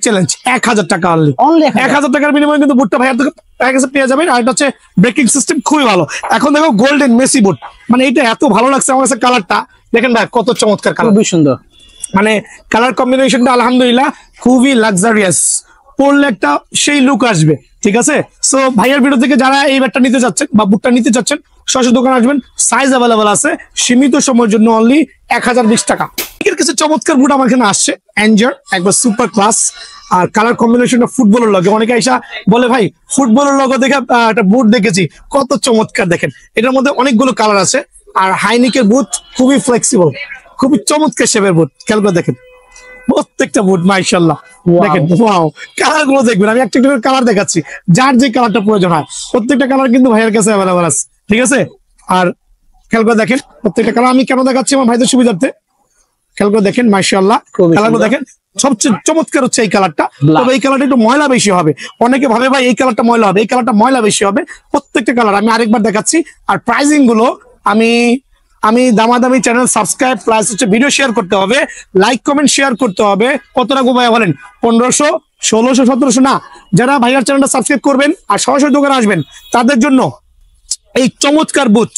[SPEAKER 2] চ্যালেঞ্জ
[SPEAKER 1] 1000 টাকা অনলি,
[SPEAKER 2] অনলি
[SPEAKER 1] 1000 টাকার বিনিময়ে কিন্তু বুটটা ভাইয়ের কাছে পেয়ে যাবেন। আর এটা হচ্ছে ব্রেকিং সিস্টেম খুবই ভালো। এখন দেখো গোল্ডেন মেসি বুট, মানে এটা এত ভালো লাগছে আমার কাছে, কালারটা দেখেন ভাই কত চমৎকার কালার,
[SPEAKER 2] খুবই সুন্দর,
[SPEAKER 1] মানে কালার কম্বিনেশনটা আলহামদুলিল্লাহ খুবই লাক্সারিয়াস, পরলে একটা সেই লুক আসবে, ঠিক আছে? সো ভাইয়ার ভিডিও থেকে যারা এই ব্যাটটা নিতে চাচ্ছেন বা বুটটা নিতে চাচ্ছেন সরাসরি দোকানে আসবেন, সাইজ অ্যাভেলেবল আছে, সীমিত সময়ের জন্য অনলি 1020 টাকা। এর কিছু চমৎকার বুট আমার এখানে আসছে, অ্যাঞ্জার একবার সুপার ক্লাস, আর কালার কম্বিনেশনটা ফুটবলের লগে, অনেকে আইসা বলে ভাই ফুটবলের লগে দেখে একটা বুট দেখেছি, কত চমৎকার। দেখেন এটার মধ্যে অনেকগুলো কালার আছে, আর হাইনিকের বুট খুবই ফ্লেক্সিবল, খুবই চমৎকার শেপের বুট, খেয়াল করে দেখেন প্রত্যেকটা বুট মাশাআল্লাহ। দেখেন ওয়াও, কালার গুলো দেখবেন, আমি একটা কালার দেখাচ্ছি, যার যে কালারটা প্রয়োজন হয় প্রত্যেকটা কালার কিন্তু ভাইয়ের কাছে অ্যাভেলেবল আছে, ঠিক আছে? আর খেয়াল করে দেখেন প্রত্যেকটা কালার আমি কেন দেখাচ্ছি আমার ভাইদের সুবিধার্থে, খেয়াল করে দেখেন মাশাআল্লাহ কালারগুলো দেখেন। সবচেয়ে চমৎকার হচ্ছে এই কালারটা, তবে এই কালারটা একটু ময়লা বেশি হবে, অনেকে ভাবে ভাই এই কালারটা ময়লা হবে, এই কালারটা ময়লা বেশি হবে। প্রত্যেকটা কালার আমি আরেকবার দেখাচ্ছি। আর প্রাইসিং গুলো আমি দামাদামি চ্যানেল সাবস্ক্রাইব প্লাস হচ্ছে ভিডিও শেয়ার করতে হবে, লাইক কমেন্ট শেয়ার করতে হবে। কত রাখবো ভাইয়া বলেন? 1500, 1600, 1700 না, যারা ভাইয়ার চ্যানেলটা সাবস্ক্রাইব করবেন আর সরাসরি দোকানে আসবেন তাদের জন্য এই চমৎকার বুট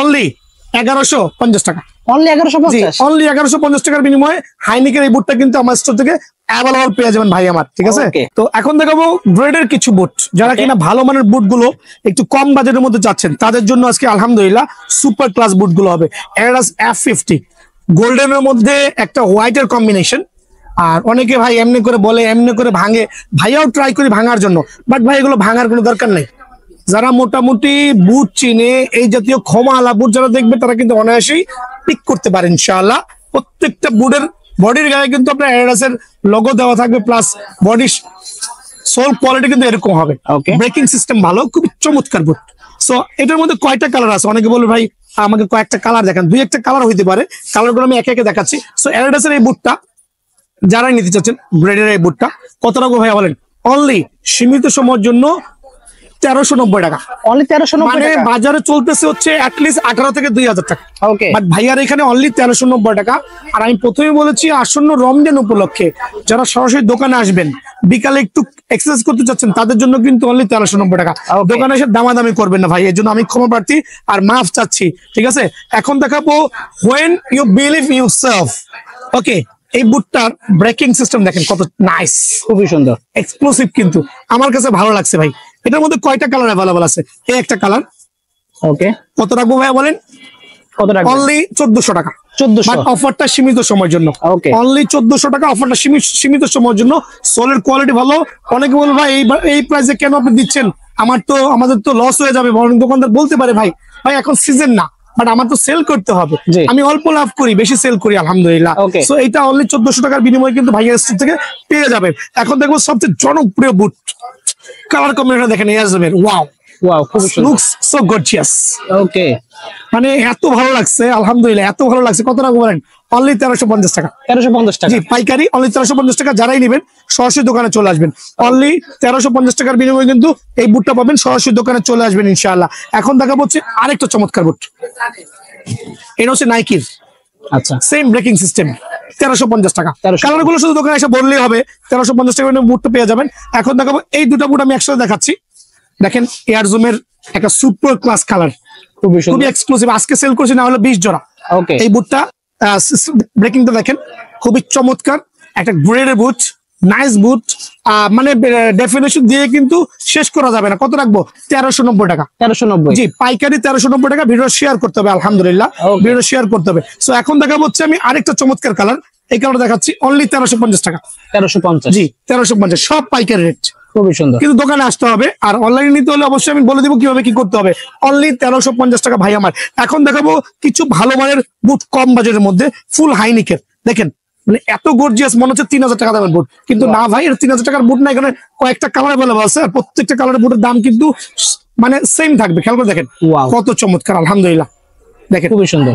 [SPEAKER 1] অনলি 1150 টাকা,
[SPEAKER 2] অনলি 1150,
[SPEAKER 1] অনলি 1150 টাকার বিনিময়ে হাইনিকের এই বুটটা কিন্তু আমার স্টোর থেকে অ্যাভেলেবল পেয়ে যাবেন ভাই আমার, ঠিক আছে? তো এখন দেখাবো গ্রেডের কিছু বুট, যারা কিনা ভালো মানের বুট গুলো একটু কম বাজেটের মধ্যে যাচ্ছেন তাদের জন্য আজকে আলহামদুলিল্লাহ সুপার ক্লাস বুট গুলো হবে। এরাস F50 গোল্ডেনের মধ্যে একটা হোয়াইটের কম্বিনেশন। আর অনেকে ভাই এমনি করে বলে, এমনি করে ভাঙে, ভাইয়াও ট্রাই করি ভাঙার জন্য, বাট ভাই এগুলো ভাঙার কোনো দরকার নেই। যারা মোটামুটি বুট চিনে, এই জাতীয় ক্ষমা আলা বুট যারা দেখবে তারা কিন্তু অনায়াসেই পিক করতে পারে ইনশাআল্লাহ। প্রত্যেকটা বুটের বডির গায়ে কিন্তু আপনার অ্যাডিডাসের লোগো দেওয়া থাকবে, প্লাস বডি সোল কোয়ালিটি কিন্তু এরকম হবে। ব্রেকিং সিস্টেম ভালো, খুবই চমৎকার বুট। সো এটার মধ্যে কয়টা কালার আছে? অনেকে বলবে ভাই আমাকে কয়েকটা কালার দেখান, দুই একটা কালার হইতে পারে, কালারগুলো আমি একে একে দেখাচ্ছি। সো অ্যাডিডাসের এই বুটটা যারাই নিতে চাচ্ছেন, গ্রেডের এই বুটটা কত রাখবো ভাইয়া বলেন? অনলি সীমিত সময়ের জন্য 1390 টাকা,
[SPEAKER 2] অনলি 1390
[SPEAKER 1] মানে
[SPEAKER 2] টাকা।
[SPEAKER 1] বাজারে চলতেছে হচ্ছে অ্যাটলিস্ট 18 থেকে 2000 টাকা,
[SPEAKER 2] ওকে,
[SPEAKER 1] বাট ভাইয়ার এখানে অনলি 1390 টাকা। আর আমি প্রথমে বলেছি আসন্ন রমজান উপলক্ষে যারা সরাসরি দোকানে আসবেন, বিকালে একটু এক্সারসাইজ করতে চাচ্ছেন তাদের জন্য কিন্তু অনলি 1390 টাকা। দোকানে এসে দামাদামি করবেন না ভাই, এর জন্য আমি ক্ষমা প্রার্থী আর মাফ চাচ্ছি, ঠিক আছে? এখন দেখাবো হোয়েন ইউ বিলিভ ইউরসেলফ। ওকে, এই বুটটার ব্রেকিং সিস্টেম দেখেন কত নাইস,
[SPEAKER 2] খুবই সুন্দর,
[SPEAKER 1] এক্সক্লুসিভ, কিন্তু আমার কাছে ভালো লাগছে ভাই। এটার মধ্যে কয়টা কালার অ্যাভেলেবল আছে? এই একটা কালার।
[SPEAKER 2] ওকে,
[SPEAKER 1] কত রাখবো ভাইয়া বলেন?
[SPEAKER 2] কত টাকা?
[SPEAKER 1] অনলি 1400 টাকা,
[SPEAKER 2] 1400,
[SPEAKER 1] অফারটা সীমিত সময়ের জন্য।
[SPEAKER 2] ওকে,
[SPEAKER 1] অনলি 1400 টাকা, অফারটা সীমিত সময়ের জন্য। সোলের কোয়ালিটি ভালো। অনেকে বলবে ভাই এই প্রাইসে কেন আপনি দিচ্ছেন, আমাদের তো লস হয়ে যাবে। বরং দোকানদার বলতে পারে ভাই এখন সিজন না, বাট আমার তো সেল করতে হবে, আমি অল্প লাভ করি, বেশি সেল করি আলহামদুলিল্লাহ। সো এইটা অনলি 1400 টাকার বিনিময়ে কিন্তু ভাইয়ের স্টোর থেকে পেয়ে যাবেন। এখন দেখবো সবচেয়ে জনপ্রিয় বুট, কালার কম্বিনেশন দেখেন ইয়াজমের, ওয়াও
[SPEAKER 2] ওয়াও, খুব সুন্দর,
[SPEAKER 1] লুকস সো গর্জিয়াস।
[SPEAKER 2] ওকে,
[SPEAKER 1] মানে এত ভালো লাগছে আলহামদুলিল্লাহ, এত ভালো লাগছে। কত টাকা বলেন? অনলি 1350 টাকা।
[SPEAKER 2] 1350 টাকা।
[SPEAKER 1] জি পাইকারি অনলি 1350 টাকা। যারাই নেবেন সরাসরি দোকানে চলে আসবেন। অনলি 1350 টাকার বিনিময়ে কিন্তু এই বুটটা পাবেন, সরাসরি দোকানে চলে আসবেন ইনশাআল্লাহ। এখন দেখাবো হচ্ছে আরেকটা চমৎকার বুট, এটা হচ্ছে নাইকির,
[SPEAKER 2] আচ্ছা
[SPEAKER 1] সেম ব্রেকিং সিস্টেম, 1350 টাকা।
[SPEAKER 2] 1350
[SPEAKER 1] কালার গুলো শুধু দোকানে এসে বললেই হবে, 1350 টাকা বুটটা পেয়ে যাবেন। এখন দেখাবো এই দুটো বুট আমি একসাথে দেখাচ্ছি। দেখেন এয়ার জুমের একটা সুপার ক্লাস কালার,
[SPEAKER 2] খুবই
[SPEAKER 1] খুবই
[SPEAKER 2] সুন্দর।
[SPEAKER 1] এক্সক্লুসিভ। আজকে সেল করছি না হলে 20 জোড়া।
[SPEAKER 2] ওকে
[SPEAKER 1] এই বুটটা ব্রেকিংটা দেখেন খুবই চমৎকার, একটা গ্রেডের বুট, নাইস বুট। মানে ডেফিনেশন দিয়ে কিন্তু শেষ করা যাবে না। কত রাখবো? 1390 টাকা।
[SPEAKER 2] 1390।
[SPEAKER 1] জি পাইকারি 1390 টাকা। ভিডিও শেয়ার করতে হবে, আলহামদুলিল্লাহ
[SPEAKER 2] Okay.
[SPEAKER 1] ভিডিও শেয়ার করতে হবে। সো এখন দেখাবো হচ্ছে আমি আরেকটা চমৎকার কালার, এই কালার দেখাচ্ছি অনলি 1350 টাকা।
[SPEAKER 2] 1350।
[SPEAKER 1] জি 1350, সব পাইকারি রেট,
[SPEAKER 2] খুবই সুন্দর।
[SPEAKER 1] কিন্তু দোকানে আসতে হবে। আর অনলাইনে নিতে হলে অবশ্যই আমি বলে দিব কিভাবে কি করতে হবে। অনলি 1350 টাকা ভাই আমার। এখন দেখাবো কিছু ভালো মানের বুট কম বাজেটের মধ্যে, ফুল হাইনিকের। দেখেন মানে এত গর্জিয়াস, মনে হচ্ছে 3000 টাকা দামের বুট, কিন্তু না ভাই, এটা 3000 টাকার বুট না। এখানে কয়েকটা কালার অ্যাভেলেবল আছে, আর প্রত্যেকটা কালারের বুটের দাম কিন্তু মানে সেম থাকবে। খেয়াল করে দেখেন
[SPEAKER 2] Wow.
[SPEAKER 1] কত চমৎকার, আলহামদুলিল্লাহ। দেখেন
[SPEAKER 2] খুবই সুন্দর।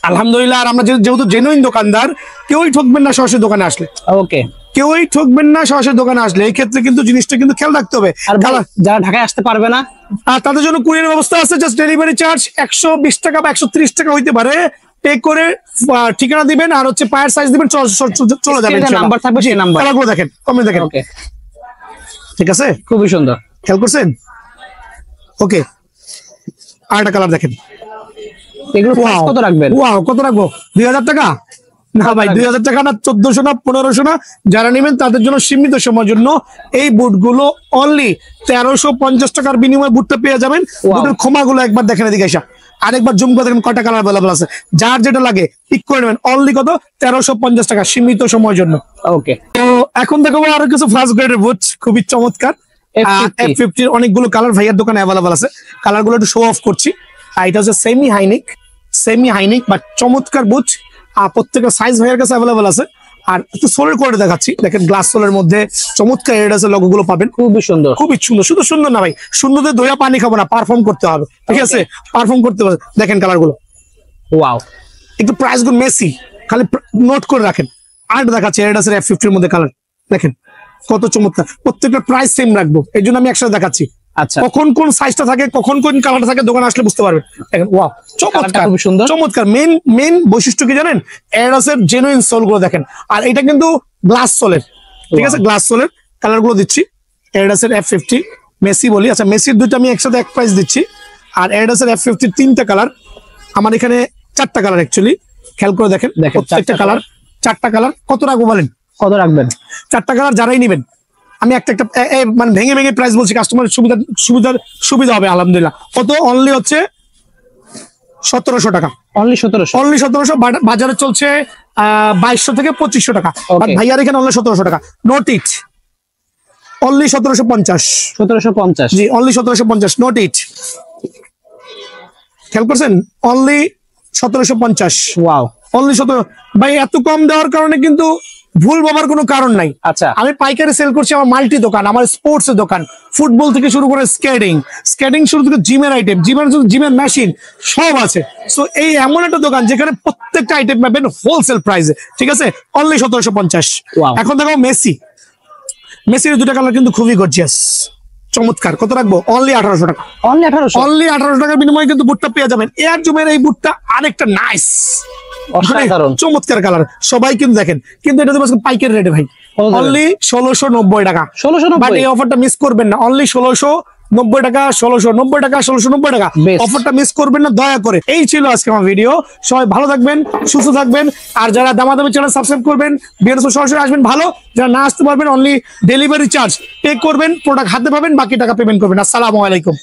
[SPEAKER 1] আলহামদুলিল্লাহ। আর আমরা যেহেতু জেনুইন দোকানদার, কেউই ঠকবেন না সরাসরি দোকানে আসলে,
[SPEAKER 2] ওকে।
[SPEAKER 1] কেউই ঠকবেন না সরাসরি দোকানে আসলে। এই ক্ষেত্রে কিন্তু জিনিসটা কিন্তু খেয়াল রাখতে হবে।
[SPEAKER 2] আর ভাই,
[SPEAKER 1] কালার
[SPEAKER 2] যারা ঢাকায় আসতে পারবে না,
[SPEAKER 1] আর তাদের জন্য কুরিয়ার ব্যবস্থা আছে। জাস্ট ডেলিভারি চার্জ 120 টাকা বা 130 টাকা হইতে পারে। পে করে ঠিকানা দিবেন আর হচ্ছে পায়ের সাইজ দিবেন, চলে যাবেন।
[SPEAKER 2] নাম্বার থাকবে সেই নাম্বার।
[SPEAKER 1] কালারগুলো দেখেন, কমেন্ট দেখেন।
[SPEAKER 2] ওকে
[SPEAKER 1] ঠিক আছে,
[SPEAKER 2] খুবই সুন্দর।
[SPEAKER 1] খেয়াল করছেন? ওকে, আরেকটা কালার দেখেন।
[SPEAKER 2] এগুলো price কত রাখবেন?
[SPEAKER 1] ওয়াও, কত রাখবো? 2000 টাকা? না ভাই, 2000 টাকা না, 1400 না, 1500 না। যারা নেবেন তাদের জন্য সীমিত সময়ের জন্য এই বুটগুলো অনলি 1350 টাকার বিনিময়ে বুটটা পেয়ে যাবেন। বুটের খোমাগুলো একবার দেখেন, এদিকে এসে আরেকবার জুম করে দেখেন কয়টা কালার অ্যাভেলেবল আছে। যার যেটা লাগে পিক করে নেবেন। অনলি কত? 1350 টাকা, সীমিত সময়ের জন্য।
[SPEAKER 2] ওকে
[SPEAKER 1] তো এখন দেখাবো আরো কিছু ফার্স্ট গ্রেডের বুট, খুবই চমৎকার।
[SPEAKER 2] F50
[SPEAKER 1] F50 অনেকগুলো কালার ভাইয়ার দোকানে অ্যাভেলেবল আছে। কালার গুলো একটু শো অফ করছি। এটা হচ্ছে সেমি হাইনিক বা চমৎকার বুট। প্রত্যেকটা সাইজ ভাইয়ার কাছে অ্যাভেলেবল আছে। আর একটু সোলের করে দেখাচ্ছি। দেখেন গ্লাস সোলের মধ্যে চমৎকার এডিডাসের লোগো গুলো পাবেন।
[SPEAKER 2] খুবই সুন্দর।
[SPEAKER 1] খুবই সুন্দর, শুধু সুন্দর না ভাই, সুন্দরদের দইয়া পানি খাবো না, পারফর্ম করতে হবে। ঠিক আছে, পারফর্ম করতে হবে। দেখেন কালার গুলো,
[SPEAKER 2] ওয়াও।
[SPEAKER 1] একটু প্রাইস গুলো মেসি, খালি নোট করে রাখেন। আর দেখাচ্ছি এডিডাসের F50 এর মধ্যে কালার দেখেন কত চমৎকার। প্রত্যেকটা প্রাইস সেম রাখবো, এই জন্য আমি একসাথে দেখাচ্ছি।
[SPEAKER 2] আচ্ছা
[SPEAKER 1] কখন কোন সাইজটা থাকে, কখন কোন কালারটা থাকে, দোকানে আসলে বুঝতে পারবেন। দেখেন ওয়াও, চমৎকার,
[SPEAKER 2] খুব সুন্দর।
[SPEAKER 1] চমৎকার। মেন বৈশিষ্ট্য কি জানেন? এডিডাসের জেনুইন সোল গুলো দেখেন। আর এটা কিন্তু গ্লাস সোলের, ঠিক আছে, গ্লাস সোলের। কালার গুলো দিচ্ছি, এডিডাসের F50 মেসি বলি। আচ্ছা, মেসির দুইটা আমি একসাথে এক প্রাইস দিচ্ছি। আর এডিডাসের F50 তিনটা কালার, আমার এখানে 4টা কালার অ্যাকচুয়ালি। খেয়াল করে দেখেন প্রত্যেকটা কালার, 4টা কালার। কত রাখবো বলেন?
[SPEAKER 2] কত রাখবেন?
[SPEAKER 1] 4টা কালার যারাই নেবেন, আমি একটা মানে ভেঙে ভেঙে প্রাইস বলছি, কাস্টমারের সুবিধা হবে আলহামদুলিল্লাহ। কত? অনলি হচ্ছে 1700 টাকা।
[SPEAKER 2] অনলি 1700।
[SPEAKER 1] অনলি 1700। বাজারে চলছে 2200 থেকে 2500 টাকা।
[SPEAKER 2] Okay.
[SPEAKER 1] ভাইয়ার এখানে অনলি 1700 টাকা। নোট ইট, অনলি 1750।
[SPEAKER 2] 1750।
[SPEAKER 1] জি অনলি 1750, নোট ইট। খেয়াল করছেন? অনলি 1750।
[SPEAKER 2] ওয়াও।
[SPEAKER 1] অনলি 17। ভাই এত কম দেওয়ার কারণে কিন্তু ভুল ভাবার কোনো কারণ নাই।
[SPEAKER 2] আচ্ছা
[SPEAKER 1] আমি পাইকারি সেল করছি, আমার মাল্টি দোকান, আমার স্পোর্টস এর দোকান, ফুটবল থেকে শুরু করে স্কেটিং শুরু থেকে জিমের আইটেম, জিমের মেশিন সব আছে। সো এই এমন একটা দোকান যেখানে প্রত্যেকটা আইটেম পাবেন হোলসেল প্রাইসে। ঠিক আছে, অনলি 1750।
[SPEAKER 2] Wow.
[SPEAKER 1] এখন দেখো মেসির দুটা কালার কিন্তু খুবই গর্জিয়াস, চমৎকার। কত রাখবো? অনলি 1800 টাকা।
[SPEAKER 2] অনলি 1800।
[SPEAKER 1] অনলি 1800 টাকার বিনিময়ে কিন্তু বুটটা পেয়ে যাবেন। এয়ার জুমের এই বুটটা আরেকটা নাইস,
[SPEAKER 2] অসাধারণ।
[SPEAKER 1] চমৎকার কালার। সবাই কিন্তু দেখেন, কিন্তু এটা তো পাইকারি রেটে ভাই, অনলি 1690 টাকা।
[SPEAKER 2] 1690।
[SPEAKER 1] বাট এই অফারটা মিস করবেন না। অনলি 1690 টাকা, 1690 টাকা, 1690 টাকা।
[SPEAKER 2] Best.
[SPEAKER 1] অফারটা মিস করবেন না দয়া করে। এই ছিল আজকে আমার ভিডিও। সবাই ভালো থাকবেন, সুস্থ থাকবেন। আর যারা দামাদামি চ্যানেল সাবস্ক্রাইব করবেন, বিএনএস সরাসরি আসবেন ভালো। যারা না আসতে পারবেন, অনলি ডেলিভারি চার্জ পে করবেন, প্রোডাক্ট হাতে পাবেন, বাকি টাকা পেমেন্ট করবেন। আসসালামু আলাইকুম।